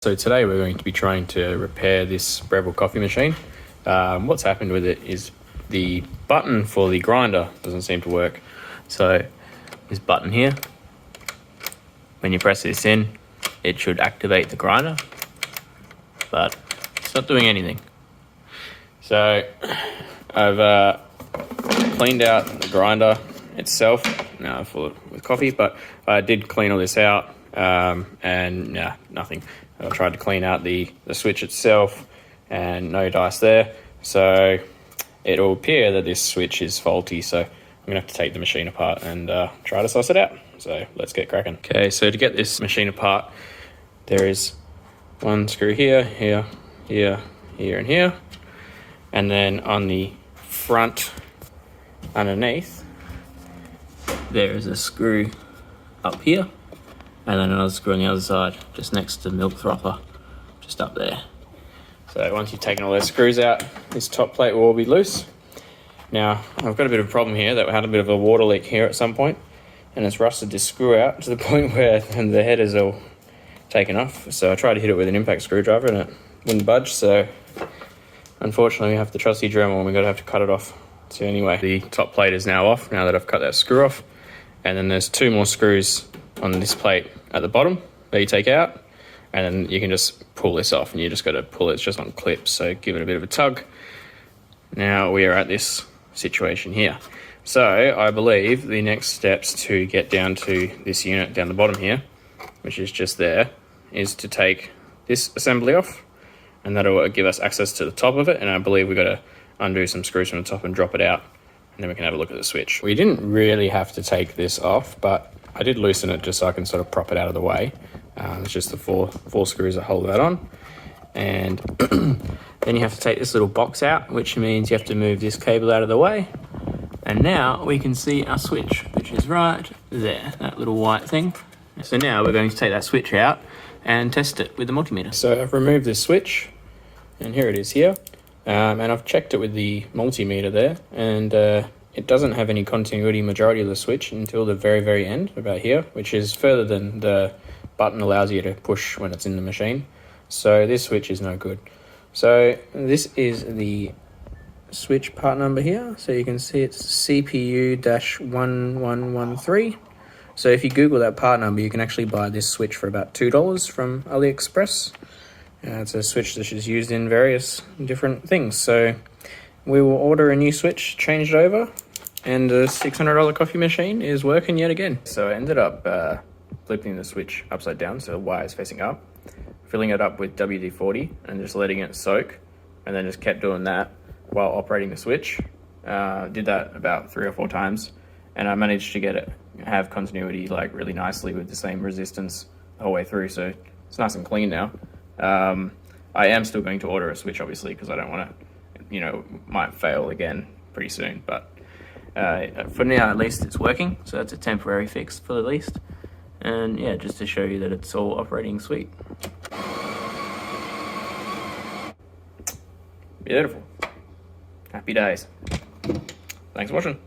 So today we're going to be trying to repair this Breville coffee machine. What's happened with it is the button for the grinder doesn't seem to work. So this button here, when you press this in, it should activate the grinder, but it's not doing anything. So I've cleaned out the grinder itself, now full with coffee, but I did clean all this out and nothing. I tried to clean out the switch itself and no dice there. So it'll appear that this switch is faulty. So I'm gonna have to take the machine apart and try to suss it out. So let's get cracking. Okay, so to get this machine apart, there is one screw here, here, here, here, and here. And then on the front underneath, there is a screw up here. And then another screw on the other side, just next to the milk frother, just up there. So once you've taken all those screws out, this top plate will all be loose. Now, I've got a bit of a problem here that we had a bit of a water leak here at some point, and it's rusted this screw out to the point where the head is all taken off. So I tried to hit it with an impact screwdriver and it wouldn't budge. So unfortunately, we have the trusty Dremel and we're gonna have to cut it off. So anyway, the top plate is now off now that I've cut that screw off. And then there's two more screws on this plate at the bottom that you take out, and then you can just pull this off, and you just got to pull it. It's just on clips, so give it a bit of a tug. Now we are at this situation here. So I believe the next steps to get down to this unit down the bottom here, which is just there, is to take this assembly off, and that'll give us access to the top of it. And I believe we've got to undo some screws from the top and drop it out, and then we can have a look at the switch. We didn't really have to take this off, but I did loosen it just so I can sort of prop it out of the way. It's just the four screws that hold that on. And then you have to take this little box out, which means you have to move this cable out of the way. And now we can see our switch, which is right there, that little white thing. So now we're going to take that switch out and test it with the multimeter. So I've removed this switch, and here it is here. And I've checked it with the multimeter there, and it doesn't have any continuity majority of the switch until the very, very end, about here, which is further than the button allows you to push when it's in the machine. So this switch is no good. So this is the switch part number here. So you can see it's CPU-1113. So if you Google that part number, you can actually buy this switch for about $2 from AliExpress. It's a switch that is used in various different things. So we will order a new switch, change it over, and the $600 coffee machine is working yet again. So I ended up flipping the switch upside down so the wire is facing up, filling it up with WD-40 and just letting it soak, and then just kept doing that while operating the switch. Did that about 3 or 4 times, and I managed to get it have continuity like really nicely with the same resistance the whole way through. So it's nice and clean now. I am still going to order a switch, obviously, because I don't want to, might fail again pretty soon. But for now, at least, it's working. So that's a temporary fix for the least. And yeah, just to show you that it's all operating sweet. Beautiful. Happy days. Thanks for watching.